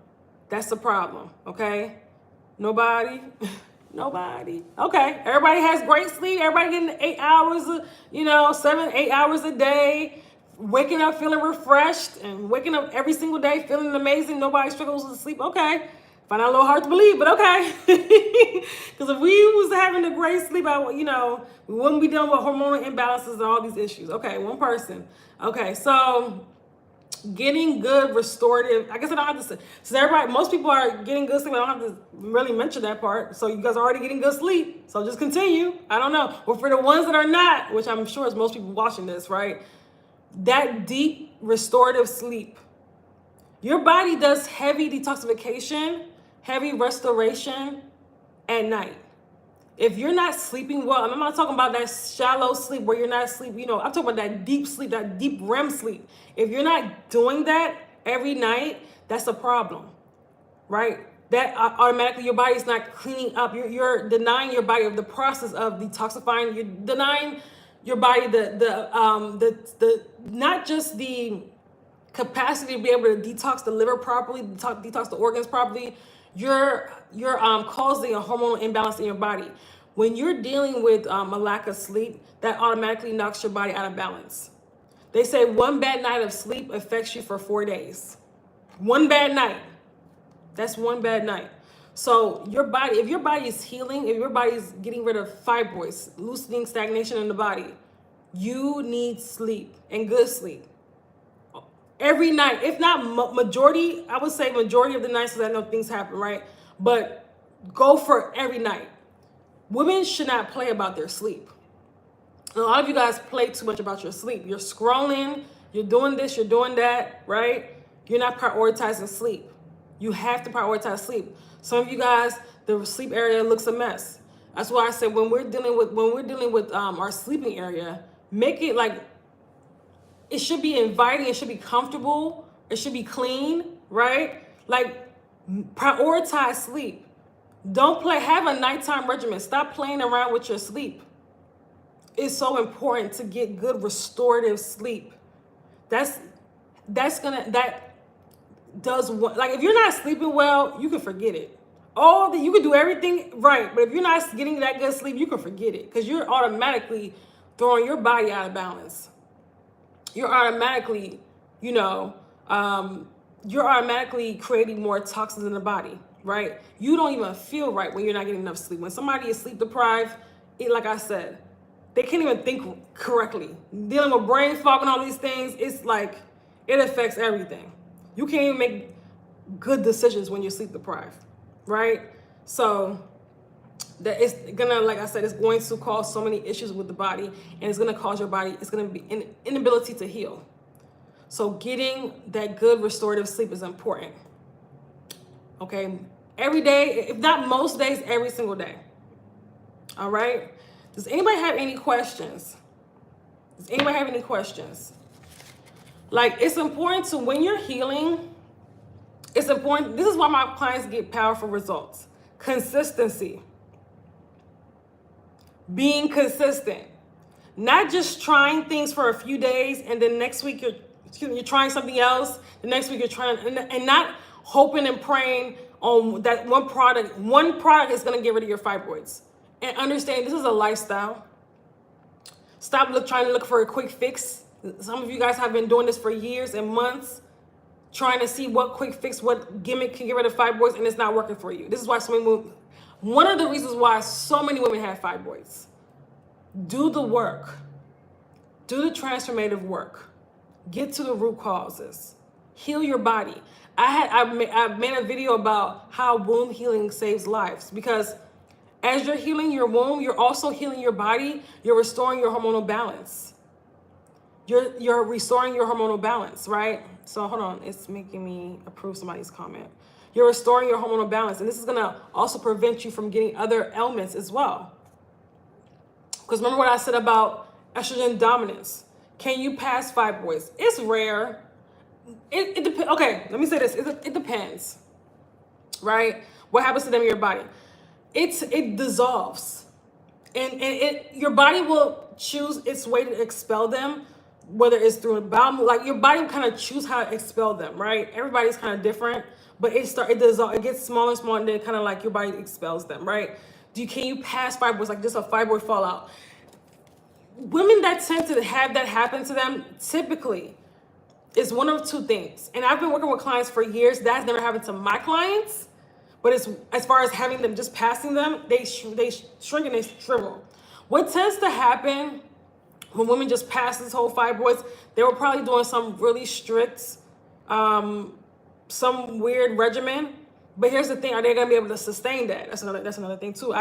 That's the problem, okay? Nobody? Nobody. Okay, everybody has great sleep. Everybody getting 8 hours, 7, 8 hours a day. Waking up feeling refreshed and waking up every single day feeling amazing. Nobody struggles with sleep. Okay. Find out a little hard to believe, but okay. Because if we was having a great sleep, we wouldn't be dealing with hormonal imbalances and all these issues. Okay, one person. Okay, so getting good restorative, I guess I don't have to say, since most people are getting good sleep, I don't have to really mention that part. So you guys are already getting good sleep. So just continue. I don't know. But for the ones that are not, which I'm sure is most people watching this, right? That deep restorative sleep. Your body does heavy detoxification, heavy restoration at night. If you're not sleeping well, I'm not talking about that shallow sleep where you're not sleeping, I'm talking about that deep sleep, that deep REM sleep. If you're not doing that every night, that's a problem, right? That automatically your body's not cleaning up. You're denying your body of the process of detoxifying. You're denying your body the not just the capacity to be able to detox the liver properly, detox the organs properly. You're causing a hormonal imbalance in your body. When you're dealing with a lack of sleep, that automatically knocks your body out of balance. They say 1 bad night of sleep affects you for 4 days. 1 bad night. That's 1 bad night. So your body, if your body is healing, if your body is getting rid of fibroids, loosening stagnation in the body, you need sleep, and good sleep. Every night, if not majority, I would say majority of the nights, because I know things happen, right? But go for every night. Women should not play about their sleep. A lot of you guys play too much about your sleep. You're scrolling, you're doing this, you're doing that, right? You're not prioritizing sleep. You have to prioritize sleep. Some of you guys, the sleep area looks a mess. That's why I said when we're dealing with our sleeping area, make it like, it should be inviting, it should be comfortable, it should be clean, right? Like, prioritize sleep. Don't have a nighttime regimen. Stop playing around with your sleep. It's so important to get good restorative sleep. That does what, like, if you're not sleeping well, you can forget it. You can do everything right, but if you're not getting that good sleep, you can forget it, because you're automatically throwing your body out of balance. You're automatically, you're automatically creating more toxins in the body, right? You don't even feel right when you're not getting enough sleep. When somebody is sleep deprived, like I said, they can't even think correctly. Dealing with brain fog and all these things, it's like, it affects everything. You can't even make good decisions when you're sleep deprived, right? So that it's gonna, like I said, it's going to cause so many issues with the body, and it's gonna cause your body, it's gonna be an inability to heal. So getting that good restorative sleep is important. Okay, every day, if not most days, every single day. All right. Does anybody have any questions? Does anybody have any questions? Like, it's important to, when you're healing, it's important. This is why my clients get powerful results. Consistency. Being consistent. Not just trying things for a few days and then next week you're trying something else. The next week you're trying, and not hoping and praying on that one product. One product is going to get rid of your fibroids. And understand this is a lifestyle. Stop trying to look for a quick fix. Some of you guys have been doing this for years and months, trying to see what quick fix, what gimmick can get rid of fibroids, and it's not working for you. This is why so many women, one of the reasons why so many women have fibroids. Do the work. Do the transformative work. Get to the root causes. Heal your body. I made a video about how womb healing saves lives, because as you're healing your womb, you're also healing your body. You're restoring your hormonal balance. You're restoring your hormonal balance, right? So hold on, it's making me approve somebody's comment. You're restoring your hormonal balance, and this is gonna also prevent you from getting other ailments as well. Because remember what I said about estrogen dominance. Can you pass fibroids? It's rare. It depends. Okay, let me say this. It depends, right? What happens to them in your body? It dissolves, and your body will choose its way to expel them, whether it's through a bowel, like your body will kind of choose how to expel them, right? Everybody's kind of different, but it dissolves. It gets smaller and smaller, and then kind of like your body expels them, right? Can you pass fibroids, like just a fibroid fallout? Women that tend to have that happen to them, typically, is one of two things. And I've been working with clients for years. That's never happened to my clients. But it's, as far as having them, just passing them, they shrink and they shrivel. What tends to happen when women just pass this whole fibroids, they were probably doing some really strict, some weird regimen. But here's the thing: are they gonna be able to sustain that? That's another thing too.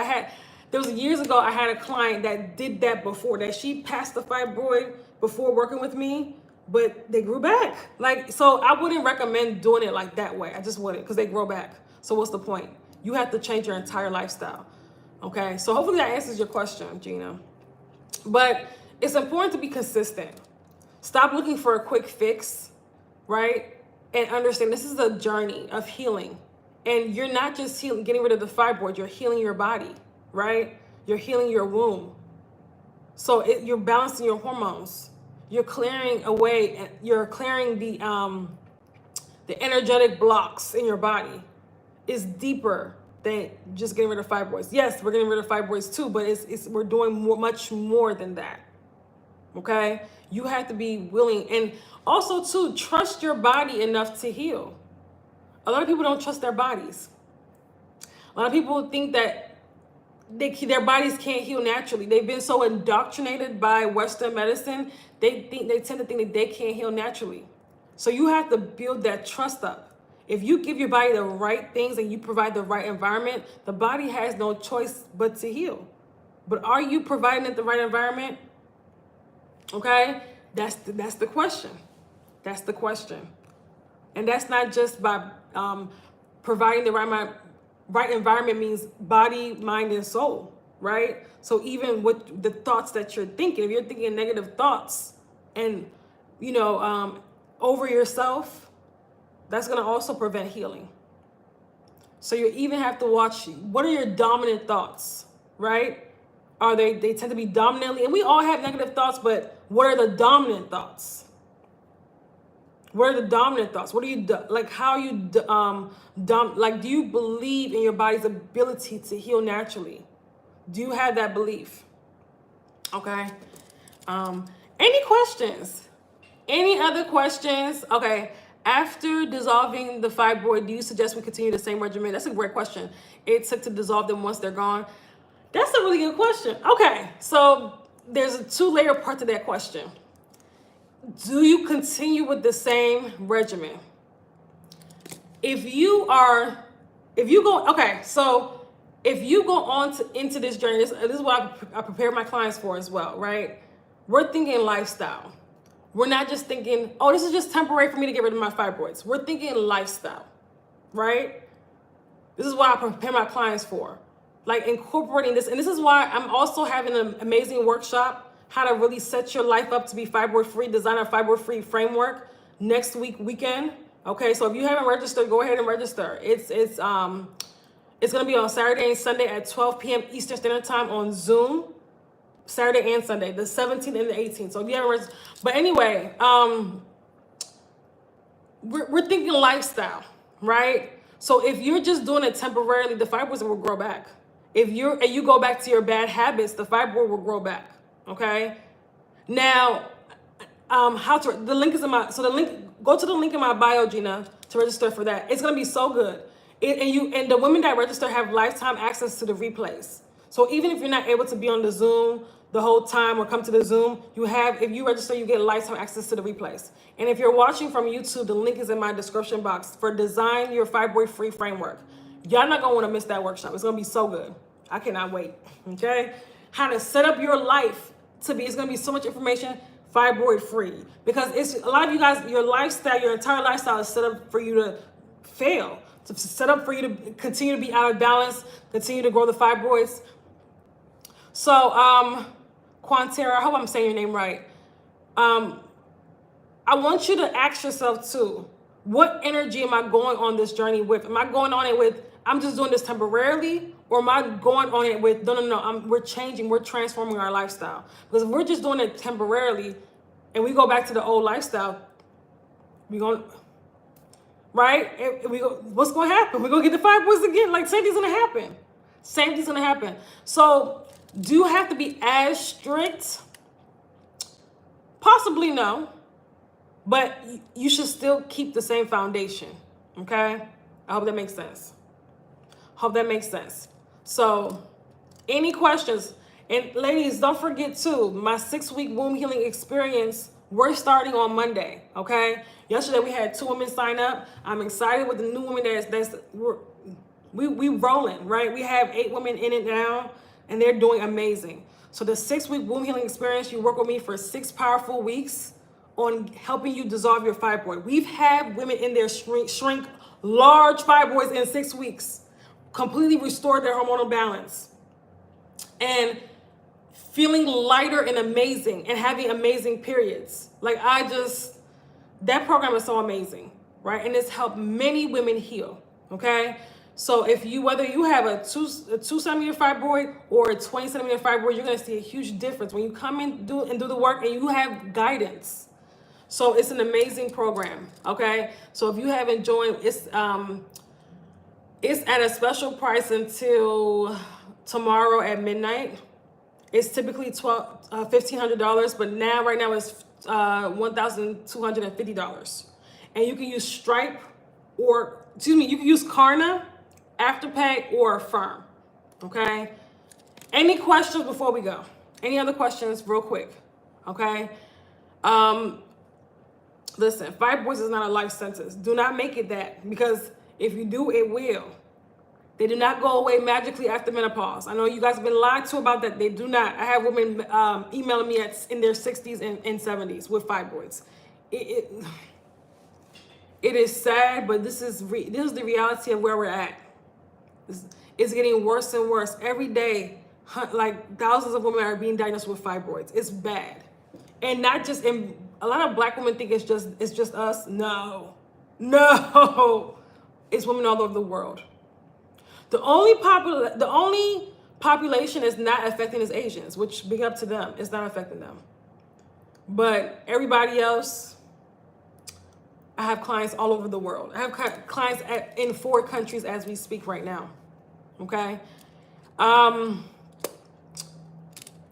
There was years ago, I had a client that did that before, that she passed the fibroid before working with me, but they grew back. Like, so I wouldn't recommend doing it like that way. I just wouldn't, because they grow back. So what's the point? You have to change your entire lifestyle. Okay, so hopefully that answers your question, Gina. But it's important to be consistent. Stop looking for a quick fix, right? And understand this is a journey of healing. And you're not just getting rid of the fibroid, you're healing your body, right? You're healing your womb. So you're balancing your hormones. You're clearing away, you're clearing the energetic blocks in your body. Is deeper than just getting rid of fibroids. Yes, we're getting rid of fibroids too, but we're doing much more than that. Okay? You have to be willing, and also too, trust your body enough to heal. A lot of people don't trust their bodies. A lot of people think that their bodies can't heal naturally. They've been so indoctrinated by Western medicine, they tend to think that they can't heal naturally. So you have to build that trust up. If you give your body the right things and you provide the right environment, the body has no choice but to heal. But are you providing it the right environment? Okay, that's the question. That's the question. And that's not just by providing the right environment means body, mind, and soul, right? So even with the thoughts that you're thinking, if you're thinking negative thoughts and, over yourself, that's going to also prevent healing. So you even have to watch, what are your dominant thoughts, right? They tend to be dominantly, and we all have negative thoughts, but what are the dominant thoughts? What are the dominant thoughts? What are you, like, how are you, do you believe in your body's ability to heal naturally? Do you have that belief? Okay. Any questions? Any other questions? Okay. After dissolving the fibroid, do you suggest we continue the same regimen? That's a great question. It took to dissolve them once they're gone. That's a really good question. Okay, so there's a two-layer part to that question. Do you continue with the same regimen? If you go on into this journey, this is what I prepare my clients for as well, right? We're thinking lifestyle. We're not just thinking, oh, this is just temporary for me to get rid of my fibroids. We're thinking lifestyle, right? This is what I prepare my clients for, like incorporating this. And this is why I'm also having an amazing workshop, how to really set your life up to be fibroid-free, design a fibroid-free framework next weekend. Okay, so if you haven't registered, go ahead and register. It's going to be on Saturday and Sunday at 12 p.m. Eastern Standard Time on Zoom. Saturday and Sunday, the 17th and the 18th. So if you haven't registered, but anyway, we're thinking lifestyle, right? So if you're just doing it temporarily, the fibroids will grow back. If you go back to your bad habits, the fibroid will grow back. Okay. Now, the link is in my, go to the link in my bio, Gina, to register for that. It's gonna be so good. And the women that register have lifetime access to the replays. So even if you're not able to be on the Zoom the whole time or come to the Zoom, you have, if you register, you get lifetime access to the replays. And if you're watching from YouTube, the link is in my description box for Design Your Fibroid Free Framework. Y'all not gonna wanna miss that workshop. It's gonna be so good. I cannot wait, okay? How to set up your life to be, it's gonna be so much information, fibroid free. Because it's, a lot of you guys, your lifestyle, your entire lifestyle is set up for you to fail. To set up for you to continue to be out of balance, continue to grow the fibroids. So, Quantera, I hope I'm saying your name right. I want you to ask yourself too, what energy am I going on this journey with? Am I going on it with, I'm just doing this temporarily? Or am I going on it with, no, we're changing, we're transforming our lifestyle. Because if we're just doing it temporarily and we go back to the old lifestyle, we're going, right? What's going to happen? We're going to get the fibroids again. Like, same thing's going to happen. Same thing's going to happen. So, do you have to be as strict? Possibly no. But you should still keep the same foundation. Okay? I hope that makes sense. Hope that makes sense. So, any questions? And ladies, don't forget too, my 6-week womb healing experience, we're starting on Monday, okay? Yesterday we had 2 women sign up. I'm excited with the new women we rolling, right? We have 8 women in it now, and they're doing amazing. So the 6-week womb healing experience, you work with me for 6 powerful weeks on helping you dissolve your fibroid. We've had women in there shrink large fibroids in 6 weeks, completely restored their hormonal balance, and feeling lighter and amazing and having amazing periods. Like, that program is so amazing, right? And it's helped many women heal, okay? So if whether you have a 2 centimeter fibroid or a 20 centimeter fibroid, you're gonna see a huge difference when you come in do the work and you have guidance. So it's an amazing program, okay? So if you haven't joined, it's at a special price until tomorrow at midnight. It's typically $1,500, but right now it's $1,250. And you can use Stripe you can use Klarna, Afterpay, or Affirm, okay? Any questions before we go? Any other questions real quick, okay? Listen, fibroids is not a life sentence. Do not make it that, because if you do, it will. They do not go away magically after menopause. I know you guys have been lied to about that. They do not. I have women emailing me in their 60s and 70s with fibroids. It is sad, but this is the reality of where we're at. It's getting worse and worse. Every day, like thousands of women are being diagnosed with fibroids. It's bad. And not just in, a lot of Black women think it's just us. No. It's women all over the world. The only population is not affecting is Asians, which big up to them. It's not affecting them. But everybody else, I have clients all over the world. I have clients in 4 countries as we speak right now. Okay.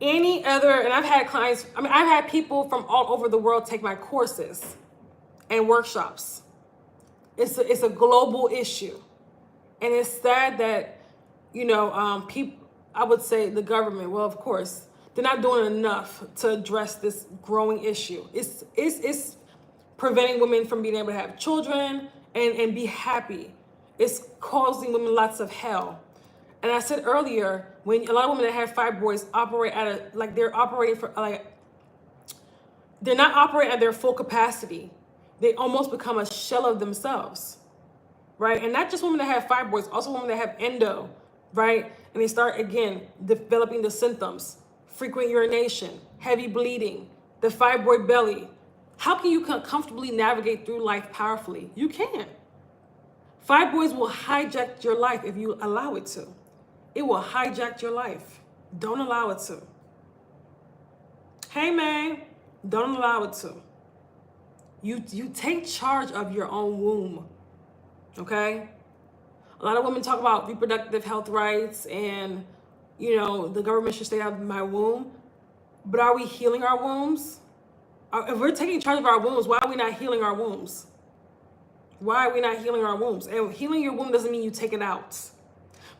Any other, and I've had clients, I've had people from all over the world take my courses and workshops. It's a global issue. And it's sad that, people, I would say the government, well, of course, they're not doing enough to address this growing issue. It's preventing women from being able to have children and be happy. It's causing women lots of hell. And I said earlier, when a lot of women that have fibroids operate they're not operating at their full capacity. They almost become a shell of themselves. Right? And not just women that have fibroids, also women that have endo, right? And they start, again, developing the symptoms, frequent urination, heavy bleeding, the fibroid belly. How can you comfortably navigate through life powerfully? You can't. Fibroids will hijack your life if you allow it to. It will hijack your life. Don't allow it to. Hey, man, don't allow it to. You take charge of your own womb. Okay? A lot of women talk about reproductive health rights and, the government should stay out of my womb. But are we healing our wombs? If we're taking charge of our wombs, why are we not healing our wombs? Why are we not healing our wombs? And healing your womb doesn't mean you take it out.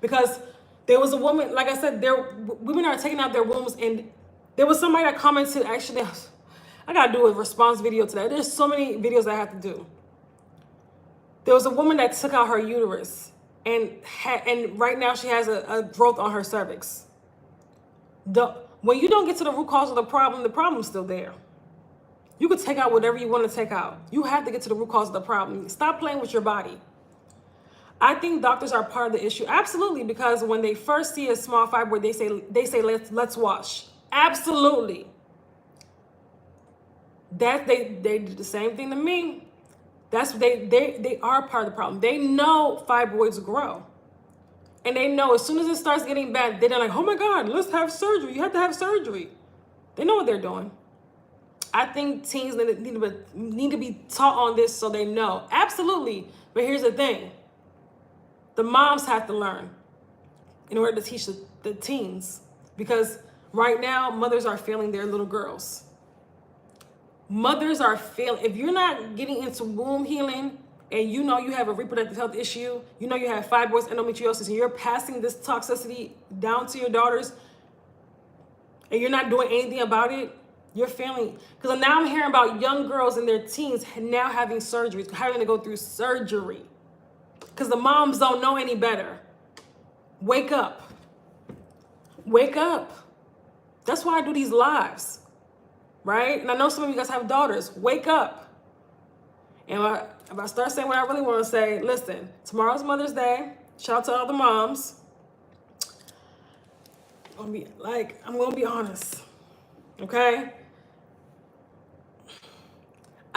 Because There was a woman, like I said, women are taking out their wombs, and there was somebody that commented, actually, I gotta do a response video today. There's so many videos I have to do. There was a woman that took out her uterus, and right now she has a growth on her cervix. When you don't get to the root cause of the problem's still there. You could take out whatever you want to take out. You have to get to the root cause of the problem. Stop playing with your body. I think doctors are part of the issue. Absolutely, because when they first see a small fibroid, they say let's wash. Absolutely. That they did the same thing to me. That's they are part of the problem. They know fibroids grow. And they know as soon as it starts getting bad, they're like, oh my God, let's have surgery. You have to have surgery. They know what they're doing. I think teens need to be taught on this so they know. Absolutely. But here's the thing. The moms have to learn in order to teach the teens. Because right now, mothers are failing their little girls. Mothers are failing. If you're not getting into womb healing and you know you have a reproductive health issue, you know you have fibroids, endometriosis, and you're passing this toxicity down to your daughters and you're not doing anything about it, you're failing. Because now I'm hearing about young girls in their teens now having surgeries, having to go through surgery. Because the moms don't know any better. Wake up. Wake up. That's why I do these lives. Right? And I know some of you guys have daughters. Wake up. And if I start saying what I really want to say, listen, tomorrow's Mother's Day. Shout out to all the moms. I'm going to be honest. Okay?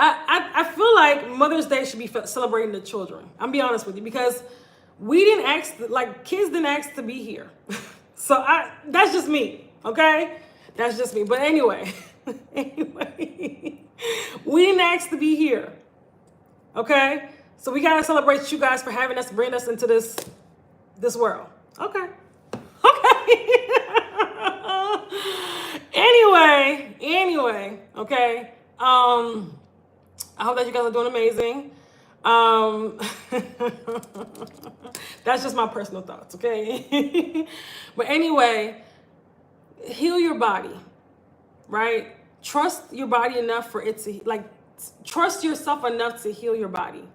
I feel like Mother's Day should be celebrating the children. I'm be honest with you, because we didn't ask, kids didn't ask to be here. So that's just me. Okay? That's just me. But anyway. Anyway, we didn't ask to be here. Okay? So we gotta celebrate you guys for having us, bring us into this world. Okay. Okay. Anyway, okay. I hope that you guys are doing amazing. That's just my personal thoughts, okay? But anyway, heal your body. Right? Trust your body enough for it to, trust yourself enough to heal your body.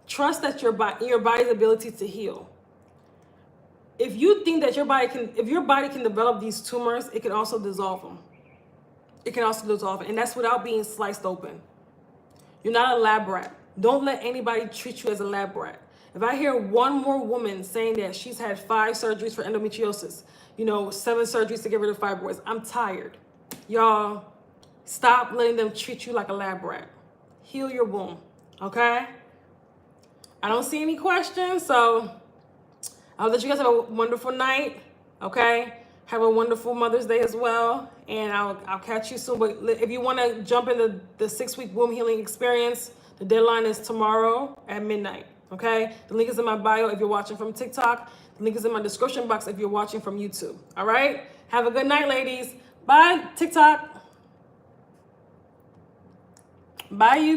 Trust that your body's ability to heal. If you think that if your body can develop these tumors, it can also dissolve them. It can also dissolve them, and that's without being sliced open. You're not a lab rat. Don't let anybody treat you as a lab rat. If I hear one more woman saying that she's had 5 surgeries for endometriosis, 7 surgeries to get rid of fibroids, I'm tired. Y'all, stop letting them treat you like a lab rat. Heal your womb, okay? I don't see any questions, so I hope that you guys have a wonderful night, okay? Have a wonderful Mother's Day as well, and I'll catch you soon. But if you want to jump into the 6-week womb healing experience, the deadline is tomorrow at midnight, okay? The link is in my bio if you're watching from TikTok. The link is in my description box if you're watching from YouTube, all right? Have a good night, ladies. Bye, TikTok. Bye, you.